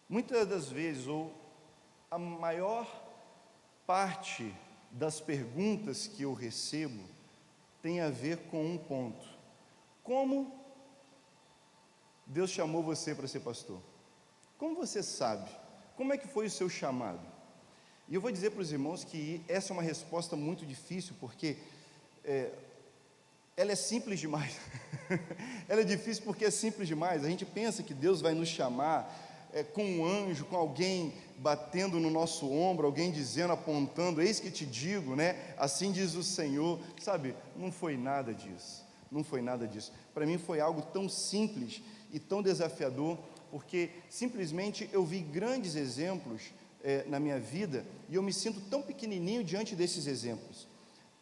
Muitas das vezes, ou a maior parte das perguntas que eu recebo tem a ver com um ponto: como Deus chamou você para ser pastor? Como você sabe? Como é que foi o seu chamado? E eu vou dizer para os irmãos que essa é uma resposta muito difícil, porque ela é simples demais. Ela é difícil porque é simples demais. A gente pensa que Deus vai nos chamar com um anjo, com alguém batendo no nosso ombro, alguém dizendo, apontando, eis que te digo, né? Assim diz o Senhor, sabe? Não foi nada disso, não foi nada disso. Para mim foi algo tão simples e tão desafiador, porque simplesmente eu vi grandes exemplos na minha vida, e eu me sinto tão pequenininho diante desses exemplos,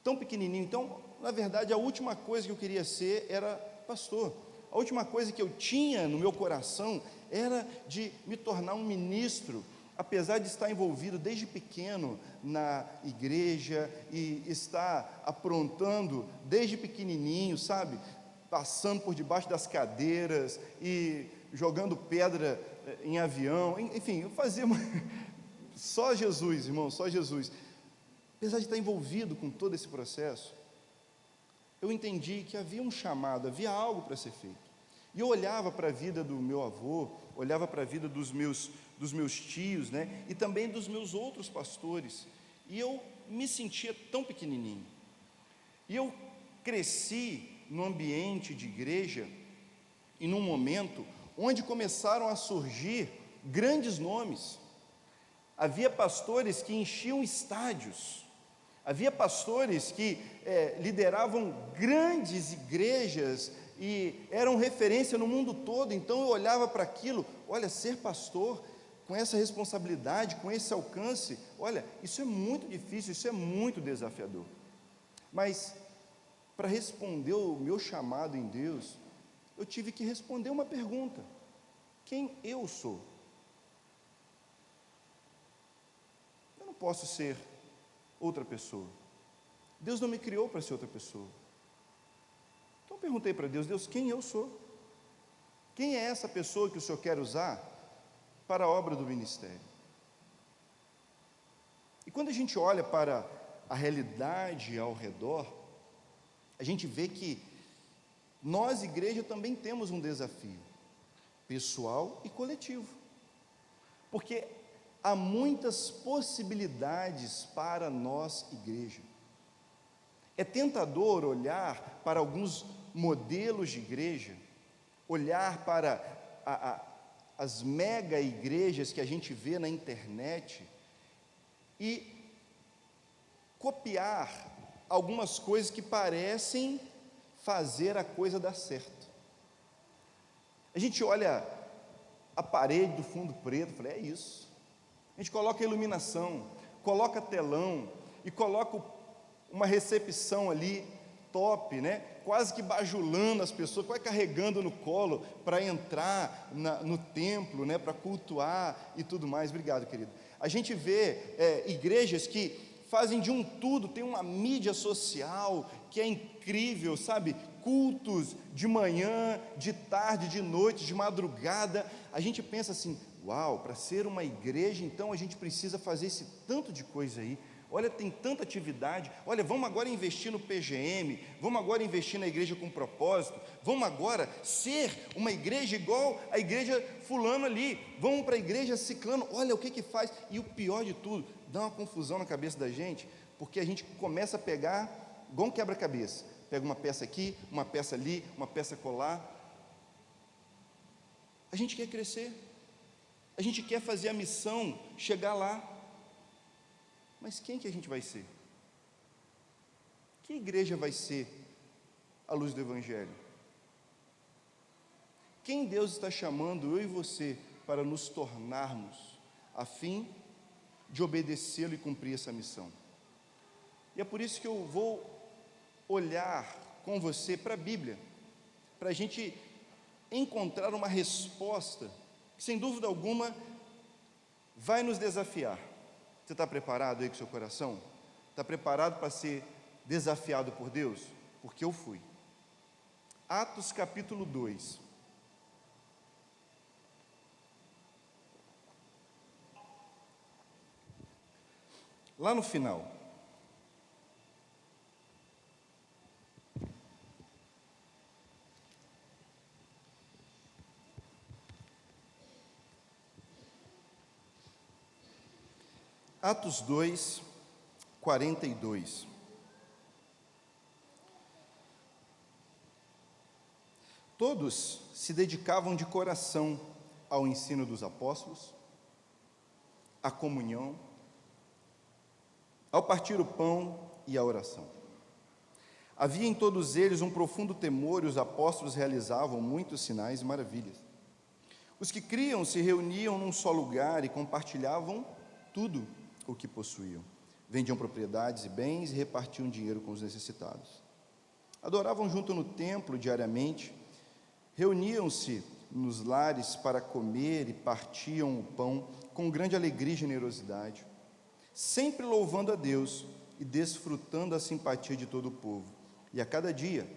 tão pequenininho. Então, na verdade, a última coisa que eu queria ser era pastor. A última coisa que eu tinha no meu coração era de me tornar um ministro, apesar de estar envolvido desde pequeno na igreja e estar aprontando desde pequenininho, sabe? Passando por debaixo das cadeiras e jogando pedra em avião, enfim, eu fazia só Jesus, irmão, só Jesus. Apesar de estar envolvido com todo esse processo, eu entendi que havia um chamado, havia algo para ser feito. E eu olhava para a vida do meu avô, olhava para a vida dos meus tios, né? E também dos meus outros pastores, e eu me sentia tão pequenininho. E eu cresci num ambiente de igreja, e num momento onde começaram a surgir grandes nomes. Havia pastores que enchiam estádios, havia pastores que lideravam grandes igrejas e eram referência no mundo todo. Então eu olhava para aquilo, olha, ser pastor com essa responsabilidade, com esse alcance, olha, isso é muito difícil, isso é muito desafiador. Mas para responder o meu chamado em Deus, eu tive que responder uma pergunta: quem eu sou? Eu não posso ser outra pessoa. Deus não me criou para ser outra pessoa. Então eu perguntei para Deus: Deus, quem eu sou? Quem é essa pessoa que o Senhor quer usar para a obra do ministério? E quando a gente olha para a realidade ao redor, a gente vê que nós, igreja, também temos um desafio pessoal e coletivo, porque há muitas possibilidades para nós, igreja. É tentador olhar para alguns modelos de igreja, olhar para as mega igrejas que a gente vê na internet e copiar algumas coisas que parecem fazer a coisa dar certo. A gente olha a parede do fundo preto, fala, é isso. A gente coloca a iluminação, coloca telão e coloca uma recepção ali top, né? Quase que bajulando as pessoas, quase carregando no colo para entrar no templo, né? Para cultuar e tudo mais. Obrigado, querido. A gente vê igrejas que fazem de um tudo, tem uma mídia social que é incrível, sabe? Cultos de manhã, de tarde, de noite, de madrugada. A gente pensa assim, uau, para ser uma igreja, então a gente precisa fazer esse tanto de coisa aí. Olha, tem tanta atividade. Olha, vamos agora investir no PGM, vamos agora investir na igreja com propósito, vamos agora ser uma igreja igual a igreja fulano ali, vamos para a igreja ciclano, olha o que faz. E o pior de tudo, dá uma confusão na cabeça da gente, porque a gente começa a pegar igual um quebra-cabeça, pega uma peça aqui, uma peça ali, uma peça colar. A gente quer crescer, a gente quer fazer a missão chegar lá. Mas quem que a gente vai ser? Que igreja vai ser à luz do Evangelho? Quem Deus está chamando eu e você para nos tornarmos, a fim de obedecê-lo e cumprir essa missão? E é por isso que eu vou olhar com você para a Bíblia, para a gente encontrar uma resposta que, sem dúvida alguma, vai nos desafiar. Você está preparado aí com o seu coração? Está preparado para ser desafiado por Deus? Porque eu fui. Atos capítulo 2. Lá no final, Atos 2, 42. Todos se dedicavam de coração ao ensino dos apóstolos, à comunhão, ao partir o pão e à oração. Havia em todos eles um profundo temor e os apóstolos realizavam muitos sinais e maravilhas. Os que criam se reuniam num só lugar e compartilhavam tudo o que possuíam. Vendiam propriedades e bens e repartiam dinheiro com os necessitados. Adoravam junto no templo diariamente, reuniam-se nos lares para comer e partiam o pão com grande alegria e generosidade, sempre louvando a Deus e desfrutando a simpatia de todo o povo. E a cada dia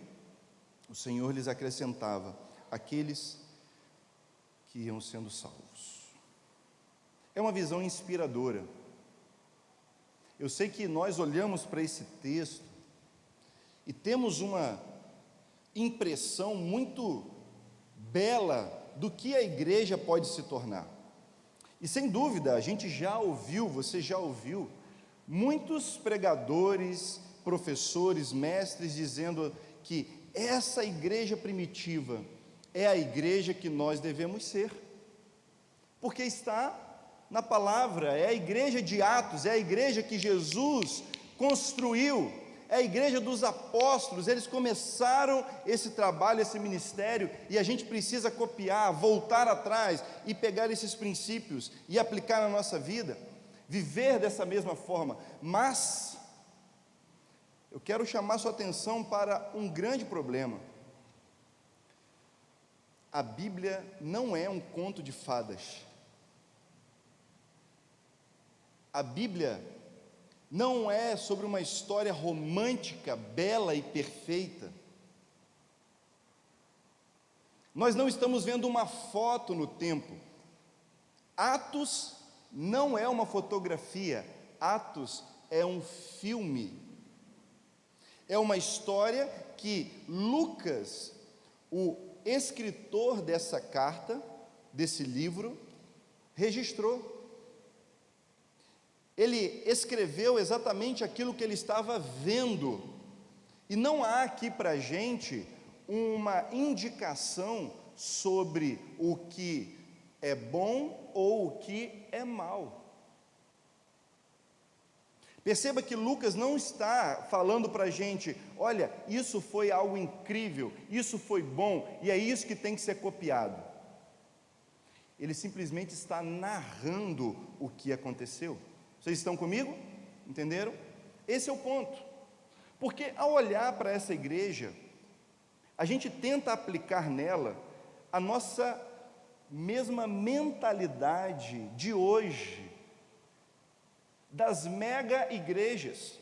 o Senhor lhes acrescentava aqueles que iam sendo salvos. É uma visão inspiradora. Eu sei que nós olhamos para esse texto e temos uma impressão muito bela do que a igreja pode se tornar. E sem dúvida, a gente já ouviu, você já ouviu, muitos pregadores, professores, mestres dizendo que essa igreja primitiva é a igreja que nós devemos ser, porque está na palavra, é a igreja de Atos, é a igreja que Jesus construiu, é a igreja dos apóstolos. Eles começaram esse trabalho, esse ministério, e a gente precisa copiar, voltar atrás e pegar esses princípios e aplicar na nossa vida, viver dessa mesma forma. Mas eu quero chamar sua atenção para um grande problema. A Bíblia não é um conto de fadas. A Bíblia não é sobre uma história romântica, bela e perfeita. Nós não estamos vendo uma foto no tempo. Atos não é uma fotografia, Atos é um filme. É uma história que Lucas, o escritor dessa carta, desse livro, registrou. Ele escreveu exatamente aquilo que ele estava vendo, e não há aqui para a gente uma indicação sobre o que é bom ou o que é mal. Perceba que Lucas não está falando para a gente, olha, isso foi algo incrível, isso foi bom, e é isso que tem que ser copiado. Ele simplesmente está narrando o que aconteceu. Vocês estão comigo? Entenderam? Esse é o ponto. Porque ao olhar para essa igreja, a gente tenta aplicar nela a nossa mesma mentalidade de hoje, das mega igrejas,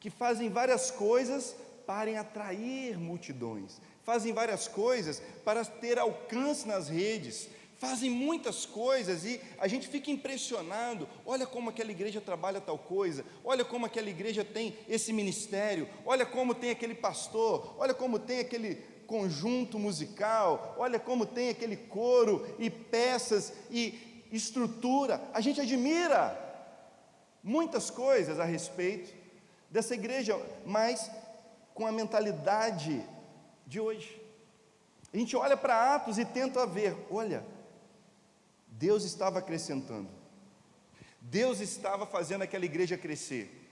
que fazem várias coisas para atrair multidões, fazem várias coisas para ter alcance nas redes, fazem muitas coisas e a gente fica impressionado. Olha como aquela igreja trabalha tal coisa, olha como aquela igreja tem esse ministério, olha como tem aquele pastor, olha como tem aquele conjunto musical, olha como tem aquele coro e peças e estrutura. A gente admira muitas coisas a respeito dessa igreja, mas com a mentalidade de hoje. A gente olha para Atos e tenta ver, olha, Deus estava acrescentando, Deus estava fazendo aquela igreja crescer.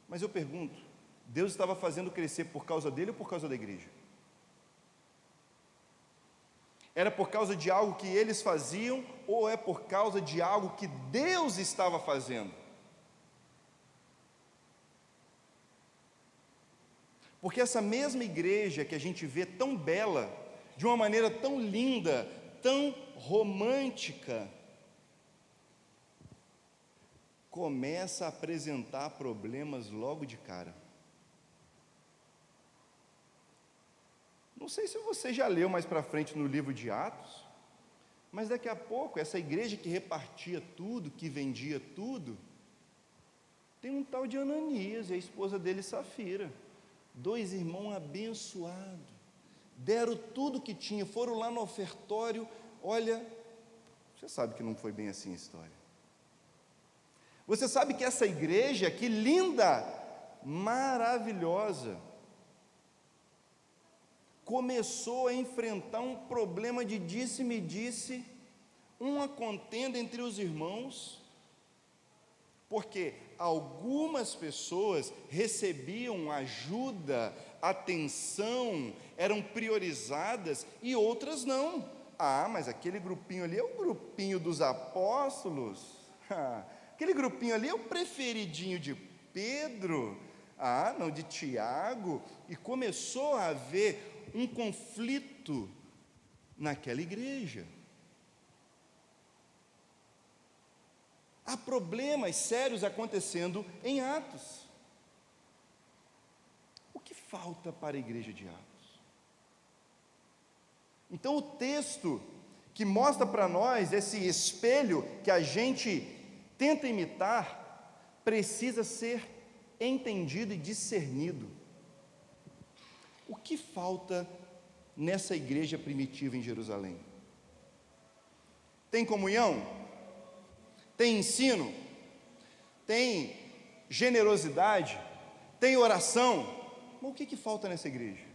Mas eu pergunto, Deus estava fazendo crescer por causa dele ou por causa da igreja? Era por causa de algo que eles faziam ou é por causa de algo que Deus estava fazendo? Porque essa mesma igreja que a gente vê tão bela, de uma maneira tão linda, tão romântica, começa a apresentar problemas logo de cara. Não sei se você já leu mais para frente no livro de Atos, Mas daqui a pouco, essa igreja que repartia tudo, que vendia tudo, tem um tal de Ananias e a esposa dele, Safira, 2 irmãos abençoados, deram tudo que tinha, foram lá no ofertório. Olha, você sabe que não foi bem assim a história. Você sabe que essa igreja, que linda, maravilhosa, começou a enfrentar um problema de disse-me-disse, uma contenda entre os irmãos, porque algumas pessoas recebiam ajuda, atenção, eram priorizadas, e outras não. Mas aquele grupinho ali é o grupinho dos apóstolos, aquele grupinho ali é o preferidinho de Pedro, não, de Tiago, e começou a haver um conflito naquela igreja. Há problemas sérios acontecendo em Atos. O que falta para a igreja de Atos? Então, o texto que mostra para nós esse espelho que a gente tenta imitar, precisa ser entendido e discernido. O que falta nessa igreja primitiva em Jerusalém? Tem comunhão? Tem ensino? Tem generosidade? Tem oração? Mas o que falta nessa igreja?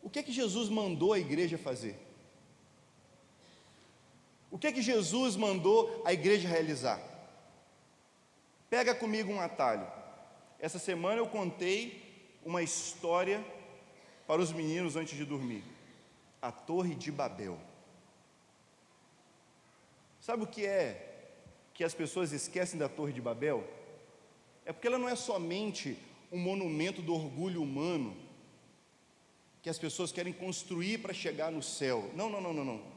O que Jesus mandou a igreja fazer? O que Jesus mandou a igreja realizar? Pega comigo um atalho. Essa semana eu contei uma história para os meninos antes de dormir. A Torre de Babel. Sabe o que é que as pessoas esquecem da Torre de Babel? É porque ela não é somente um monumento do orgulho humano que as pessoas querem construir para chegar no céu. Não.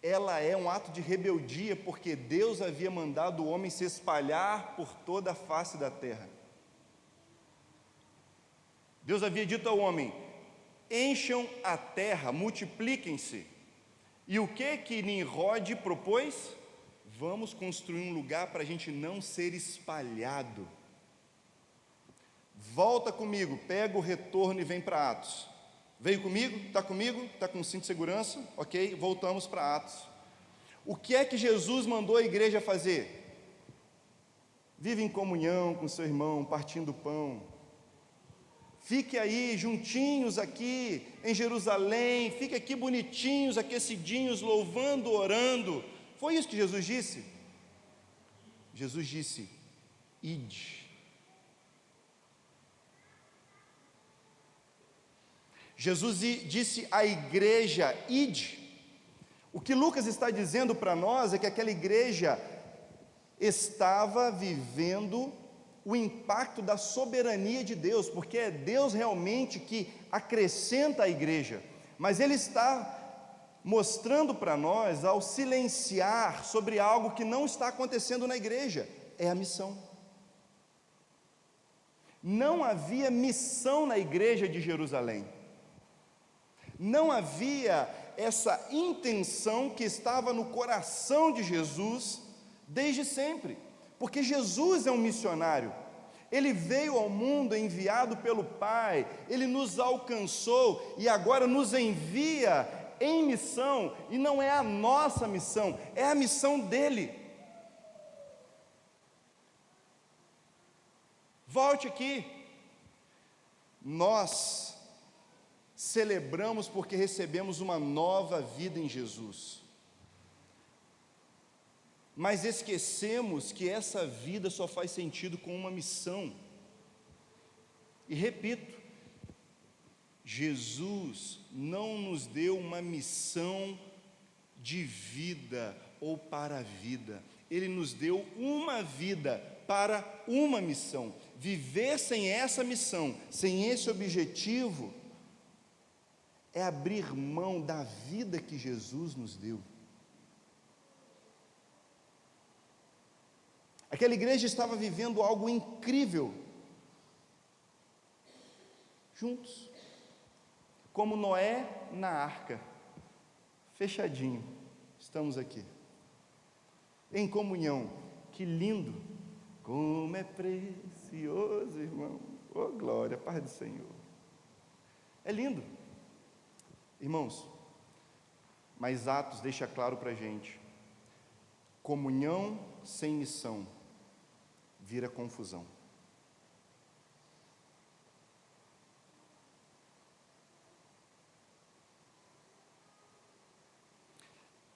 Ela é um ato de rebeldia, porque Deus havia mandado o homem se espalhar por toda a face da terra. Deus havia dito ao homem: encham a terra, multipliquem-se. E o que Nimrod propôs? Vamos construir um lugar para a gente não ser espalhado. Volta comigo, pega o retorno e vem para Atos. Veio comigo? Está comigo? Está com cinto de segurança? Ok, voltamos para Atos. O que é que Jesus mandou a igreja fazer? Vive em comunhão com seu irmão, partindo o pão. Fique aí juntinhos aqui em Jerusalém, fique aqui bonitinhos, aquecidinhos, louvando, orando. Foi isso que Jesus disse? Jesus disse: ide. Jesus disse à igreja: ide. O que Lucas está dizendo para nós é que aquela igreja estava vivendo o impacto da soberania de Deus, porque é Deus realmente que acrescenta a igreja, mas Ele está mostrando para nós, ao silenciar sobre algo que não está acontecendo na igreja, é a missão. Não havia missão na igreja de Jerusalém, não havia essa intenção que estava no coração de Jesus desde sempre. Porque Jesus é um missionário, Ele veio ao mundo enviado pelo Pai, Ele nos alcançou e agora nos envia em missão, e não é a nossa missão, é a missão dEle. Volte aqui. Nós celebramos porque recebemos uma nova vida em Jesus. Mas esquecemos que essa vida só faz sentido com uma missão. E repito, Jesus não nos deu uma missão de vida ou para a vida. Ele nos deu uma vida para uma missão. Viver sem essa missão, sem esse objetivo, é abrir mão da vida que Jesus nos deu. Aquela igreja estava vivendo algo incrível, juntos, como Noé na arca, fechadinho, estamos aqui, em comunhão. Que lindo, como é precioso, irmão, oh glória, paz do Senhor, é lindo, irmãos. Mas Atos deixa claro para a gente, comunhão sem missão vira confusão.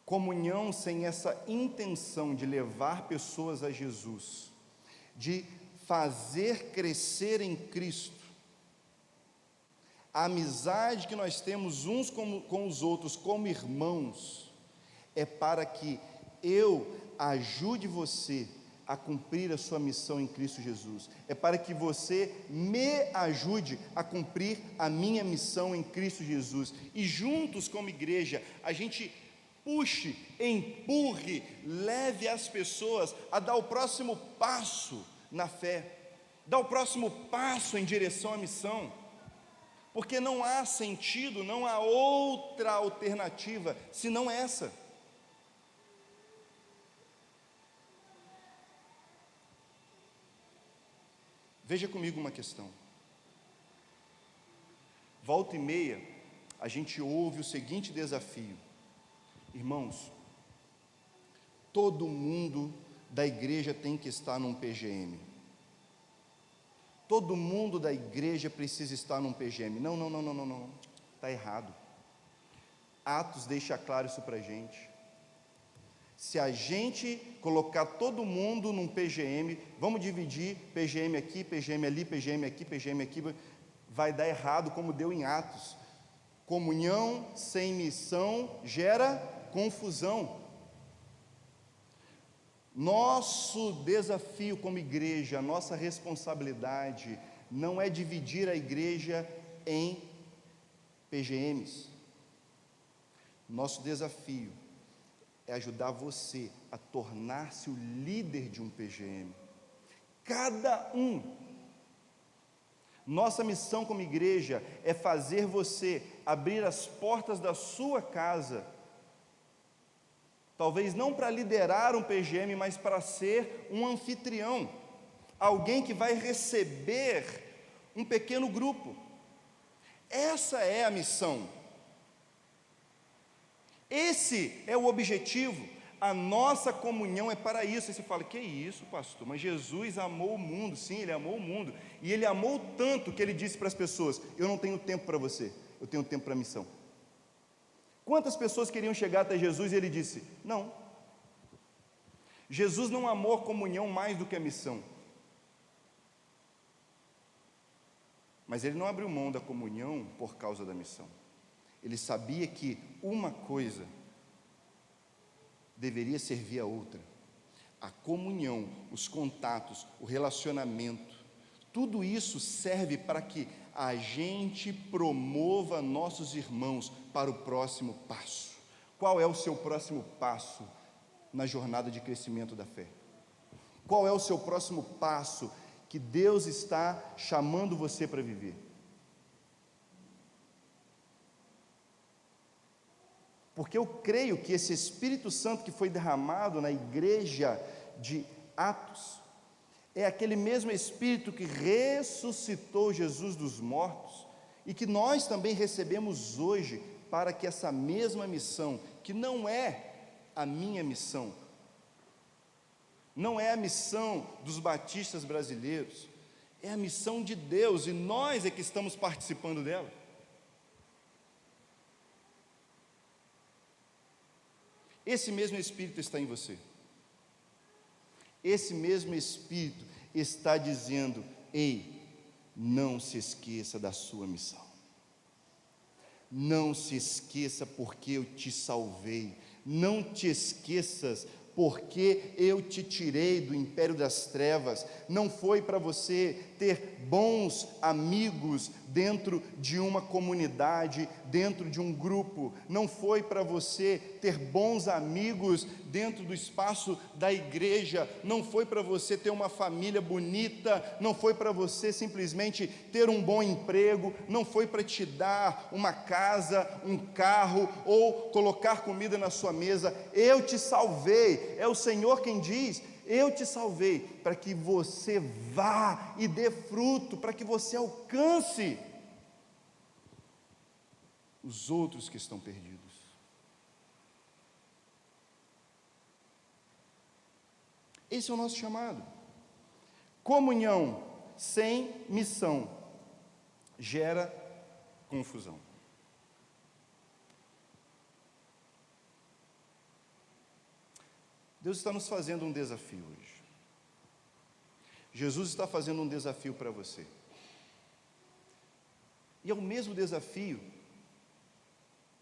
Comunhão sem essa intenção de levar pessoas a Jesus, de fazer crescer em Cristo, a amizade que nós temos uns com os outros como irmãos, é para que eu ajude você a cumprir a sua missão em Cristo Jesus, é para que você me ajude a cumprir a minha missão em Cristo Jesus, e juntos como igreja, a gente puxe, empurre, leve as pessoas a dar o próximo passo na fé, dar o próximo passo em direção à missão, porque não há sentido, não há outra alternativa senão essa. Veja comigo uma questão. Volta e meia, a gente ouve o seguinte desafio: irmãos, todo mundo da igreja tem que estar num PGM. Todo mundo da igreja precisa estar num PGM. Não, está errado. Atos deixa claro isso para a gente. Se a gente colocar todo mundo num PGM, vamos dividir PGM aqui, PGM ali, PGM aqui, PGM aqui, vai dar errado como deu em Atos. Comunhão sem missão gera confusão. Nosso desafio como igreja, nossa responsabilidade não é dividir a igreja em PGMs. Nosso desafio é ajudar você a tornar-se o líder de um PGM. Cada um. Nossa missão como igreja é fazer você abrir as portas da sua casa, talvez não para liderar um PGM, mas para ser um anfitrião, alguém que vai receber um pequeno grupo. Essa é a missão, esse é o objetivo. A nossa comunhão é para isso. E você fala, que isso, pastor? Mas Jesus amou o mundo. Sim, Ele amou o mundo, e Ele amou tanto que Ele disse para as pessoas: eu não tenho tempo para você, eu tenho tempo para a missão. Quantas pessoas queriam chegar até Jesus e Ele disse, não. Jesus não amou a comunhão mais do que a missão, mas Ele não abriu mão da comunhão por causa da missão. Ele sabia que uma coisa deveria servir a outra. A comunhão, os contatos, o relacionamento, tudo isso serve para que a gente promova nossos irmãos para o próximo passo. Qual é o seu próximo passo na jornada de crescimento da fé? Qual é o seu próximo passo que Deus está chamando você para viver? Porque eu creio que esse Espírito Santo que foi derramado na igreja de Atos é aquele mesmo Espírito que ressuscitou Jesus dos mortos e que nós também recebemos hoje para que essa mesma missão, que não é a minha missão, não é a missão dos batistas brasileiros, é a missão de Deus, e nós é que estamos participando dela. Esse mesmo Espírito está em você. Esse mesmo Espírito está dizendo: ei, não se esqueça da sua missão. Não se esqueça porque eu te salvei. Não te esqueças porque eu te tirei do império das trevas. Não foi para você ter bons amigos dentro de uma comunidade, dentro de um grupo, não foi para você ter bons amigos dentro do espaço da igreja, não foi para você ter uma família bonita, não foi para você simplesmente ter um bom emprego, não foi para te dar uma casa, um carro ou colocar comida na sua mesa. Eu te salvei, é o Senhor quem diz: eu te salvei para que você vá e dê fruto, para que você alcance os outros que estão perdidos. Esse é o nosso chamado. Comunhão sem missão gera confusão. Deus está nos fazendo um desafio hoje. Jesus está fazendo um desafio para você. E é o mesmo desafio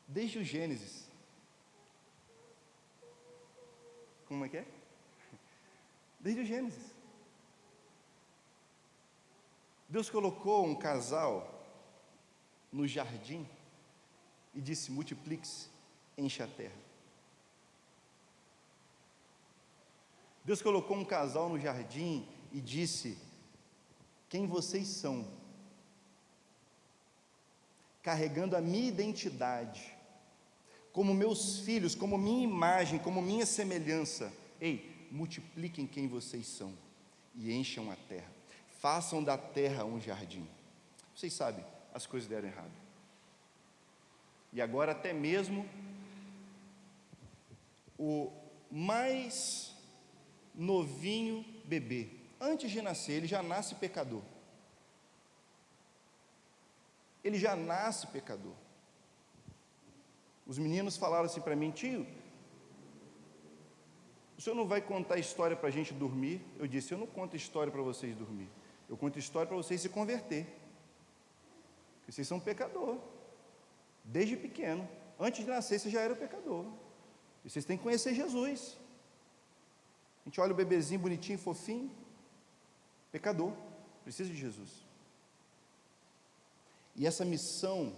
desde o Gênesis. Como é que é? Desde o Gênesis. Deus colocou um casal no jardim e disse: multiplique-se, encha a terra. Deus colocou um casal no jardim e disse: quem vocês são? Carregando a minha identidade, como meus filhos, como minha imagem, como minha semelhança. Ei, multipliquem quem vocês são e encham a terra. Façam da terra um jardim. Vocês sabem, as coisas deram errado. E agora até mesmo o mais novinho bebê, antes de nascer, ele já nasce pecador. Ele já nasce pecador. Os meninos falaram assim para mim: tio, o senhor não vai contar história para a gente dormir? Eu disse: eu não conto história para vocês dormir, eu conto história para vocês se converter, porque vocês são pecador, desde pequeno, antes de nascer você já era pecador, e vocês têm que conhecer Jesus. A gente olha o bebezinho bonitinho, fofinho, pecador, precisa de Jesus. E essa missão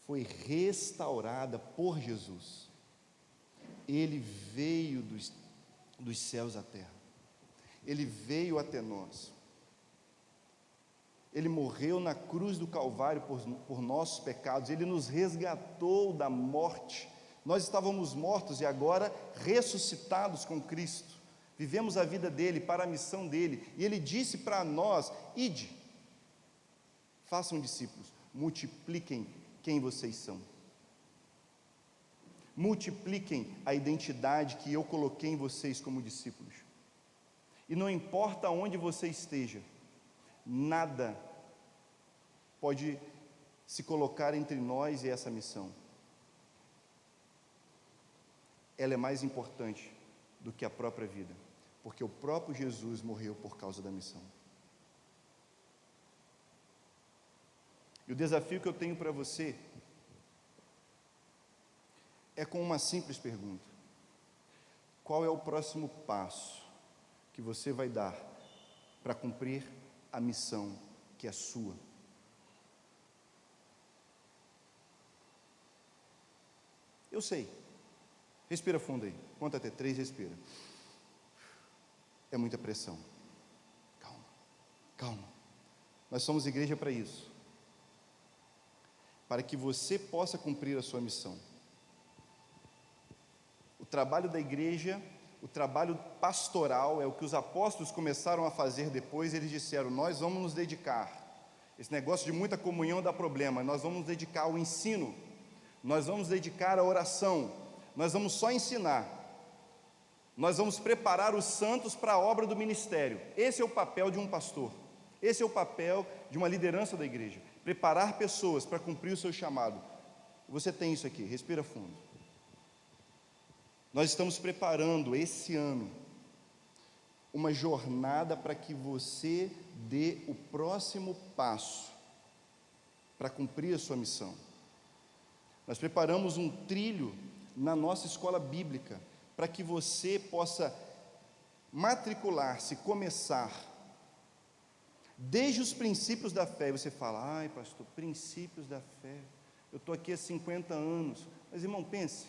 foi restaurada por Jesus. Ele veio dos céus à terra, ele veio até nós, ele morreu na cruz do Calvário por nossos pecados, ele nos resgatou da morte. Nós estávamos mortos e agora ressuscitados com Cristo, vivemos a vida dele para a missão dele, e ele disse para nós: ide, façam discípulos, multipliquem quem vocês são, multipliquem a identidade que eu coloquei em vocês como discípulos, e não importa onde você esteja, nada pode se colocar entre nós e essa missão. Ela é mais importante do que a própria vida, porque o próprio Jesus morreu por causa da missão. E o desafio que eu tenho para você é com uma simples pergunta: qual é o próximo passo que você vai dar para cumprir a missão que é sua? Eu sei. Respira fundo aí, conta até 3, respira. É muita pressão. Calma, calma. Nós somos igreja para isso, para que você possa cumprir a sua missão. O trabalho da igreja, o trabalho pastoral, é o que os apóstolos começaram a fazer depois. Eles disseram: nós vamos nos dedicar, esse negócio de muita comunhão dá problema, nós vamos nos dedicar ao ensino, nós vamos nos dedicar à oração, nós vamos só ensinar, nós vamos preparar os santos para a obra do ministério. Esse é o papel de um pastor, esse é o papel de uma liderança da igreja, preparar pessoas para cumprir o seu chamado. Você tem isso aqui, respira fundo. Nós estamos preparando esse ano uma jornada para que você dê o próximo passo para cumprir a sua missão. Nós preparamos um trilho na nossa escola bíblica para que você possa matricular-se, começar Desde os princípios da fé, você fala, ai pastor, princípios da fé, eu estou aqui há 50 anos, mas irmão, pense,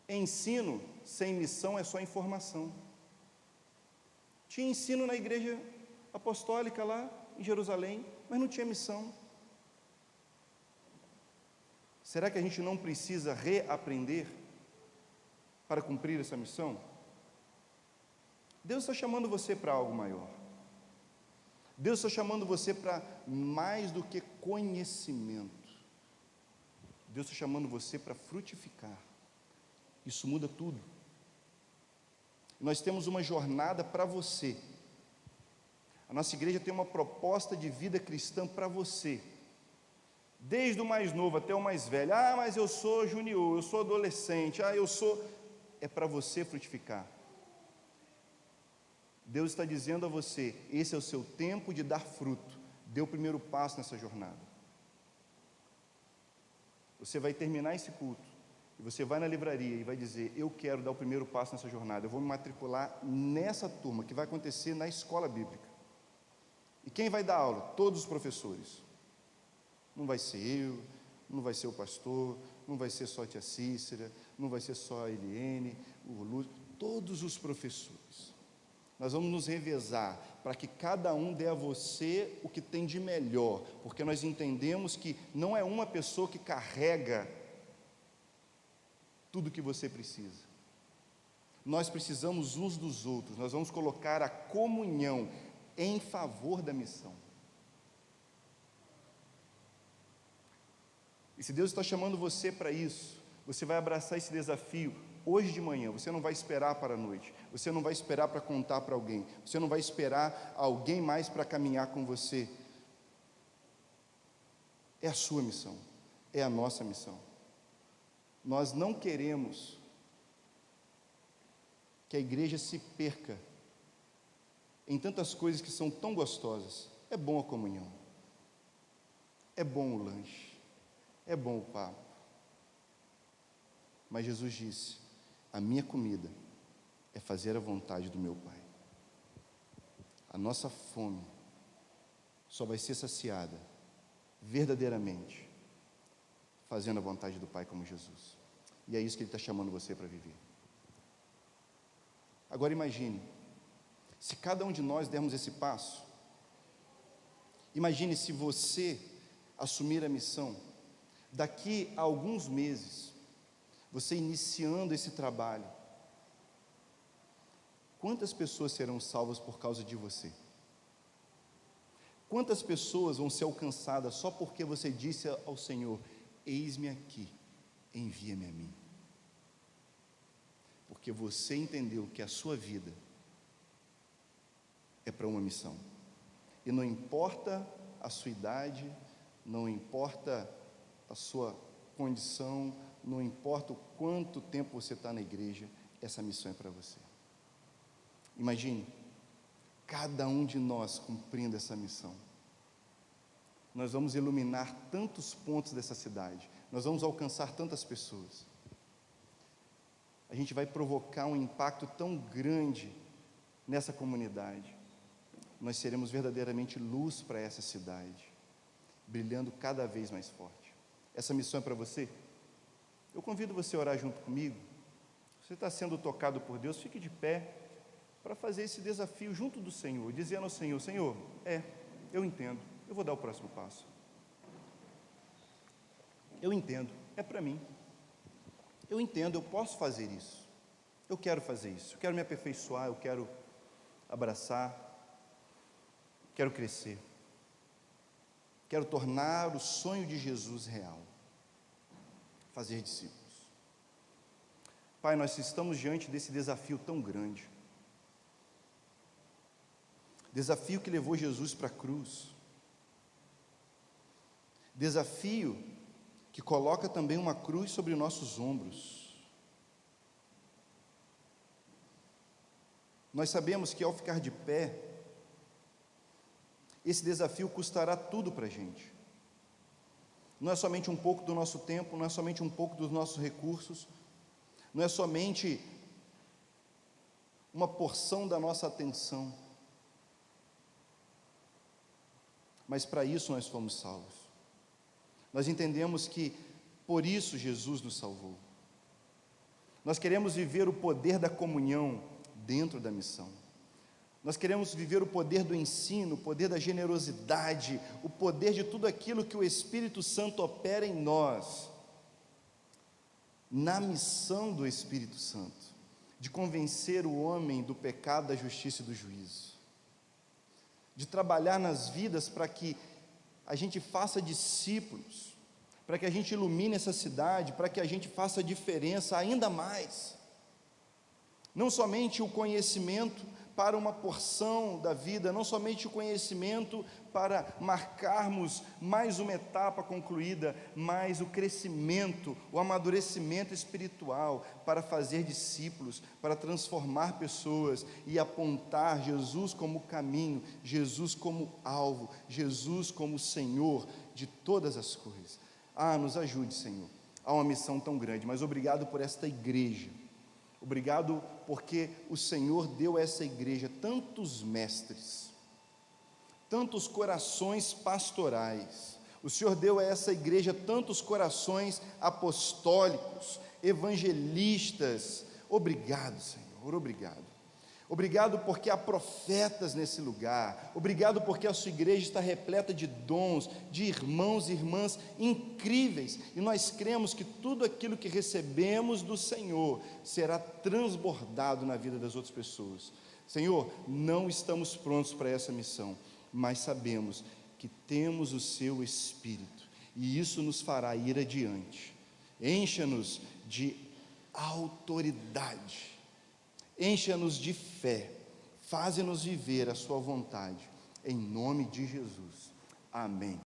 ensino sem missão é só informação. Tinha ensino na igreja apostólica lá em Jerusalém, mas não tinha missão. Será que a gente não precisa reaprender para cumprir essa missão? Deus está chamando você para algo maior. Deus está chamando você para mais do que conhecimento. Deus está chamando você para frutificar. Isso muda tudo. Nós temos uma jornada para você. A nossa igreja tem uma proposta de vida cristã para você. Desde o mais novo até o mais velho. Ah, mas eu sou junior, eu sou adolescente. Ah, eu sou... É para você frutificar. Deus está dizendo a você, esse é o seu tempo de dar fruto. Dê o primeiro passo nessa jornada. Você vai terminar esse culto, e você vai na livraria e vai dizer, eu quero dar o primeiro passo nessa jornada, eu vou me matricular nessa turma, que vai acontecer na escola bíblica. E quem vai dar aula? Todos os professores. Não vai ser eu, não vai ser o pastor, não vai ser só a tia Cícera, não vai ser só a Eliene, o Lúcio, todos os professores. Nós vamos nos revezar para que cada um dê a você o que tem de melhor, porque nós entendemos que não é uma pessoa que carrega tudo o que você precisa. Nós precisamos uns dos outros, nós vamos colocar a comunhão em favor da missão. E se Deus está chamando você para isso, você vai abraçar esse desafio hoje de manhã. Você não vai esperar para a noite, você não vai esperar para contar para alguém, você não vai esperar alguém mais para caminhar com você. É a sua missão, é a nossa missão. Nós não queremos que a igreja se perca em tantas coisas que são tão gostosas. É bom a comunhão, é bom o lanche, é bom o papo, mas Jesus disse, a minha comida é fazer a vontade do meu Pai. A nossa fome só vai ser saciada verdadeiramente fazendo a vontade do Pai como Jesus. E é isso que Ele está chamando você para viver. Agora imagine, se cada um de nós dermos esse passo, imagine se você assumir a missão, daqui a alguns meses, você iniciando esse trabalho, quantas pessoas serão salvas por causa de você? Quantas pessoas vão ser alcançadas só porque você disse ao Senhor, eis-me aqui, envia-me a mim? Porque você entendeu que a sua vida é para uma missão, e não importa a sua idade, não importa a sua condição, não importa o quanto tempo você está na igreja, essa missão é para você. Imagine, cada um de nós cumprindo essa missão, nós vamos iluminar tantos pontos dessa cidade, nós vamos alcançar tantas pessoas, a gente vai provocar um impacto tão grande nessa comunidade, nós seremos verdadeiramente luz para essa cidade, brilhando cada vez mais forte. Essa missão é para você? Eu convido você a orar junto comigo. Se você está sendo tocado por Deus, fique de pé para fazer esse desafio junto do Senhor, dizendo ao Senhor, Senhor, eu entendo, eu vou dar o próximo passo. Eu entendo, é para mim. Eu entendo, eu posso fazer isso. Eu quero fazer isso, eu quero me aperfeiçoar, eu quero abraçar, quero crescer. Quero tornar o sonho de Jesus real. Fazer discípulos. Pai, nós estamos diante desse desafio tão grande. Desafio que levou Jesus para a cruz. Desafio que coloca também uma cruz sobre nossos ombros. Nós sabemos que ao ficar de pé, esse desafio custará tudo para a gente. Não é somente um pouco do nosso tempo, não é somente um pouco dos nossos recursos, não é somente uma porção da nossa atenção. mas para isso nós fomos salvos. Nós entendemos que por isso Jesus nos salvou. Nós queremos viver o poder da comunhão dentro da missão. Nós queremos viver o poder do ensino, o poder da generosidade, o poder de tudo aquilo que o Espírito Santo opera em nós, na missão do Espírito Santo, de convencer o homem do pecado, da justiça e do juízo, de trabalhar nas vidas para que a gente faça discípulos, para que a gente ilumine essa cidade, para que a gente faça diferença ainda mais. Não somente o conhecimento para uma porção da vida, não somente o conhecimento para marcarmos mais uma etapa concluída, mas o crescimento, o amadurecimento espiritual para fazer discípulos, para transformar pessoas e apontar Jesus como caminho, Jesus como alvo, Jesus como Senhor de todas as coisas. Nos ajude, Senhor, há uma missão tão grande, mas obrigado por esta igreja. Obrigado porque o Senhor deu a essa igreja tantos mestres, tantos corações pastorais. O Senhor deu a essa igreja tantos corações apostólicos, evangelistas. Obrigado, Senhor, obrigado. Obrigado porque há profetas nesse lugar. Obrigado porque a sua igreja está repleta de dons, de irmãos e irmãs incríveis, e nós cremos que tudo aquilo que recebemos do Senhor será transbordado na vida das outras pessoas. Senhor, não estamos prontos para essa missão, mas sabemos que temos o seu Espírito, e isso nos fará ir adiante. Encha-nos de autoridade, encha-nos de fé, faze-nos viver a sua vontade, em nome de Jesus, amém.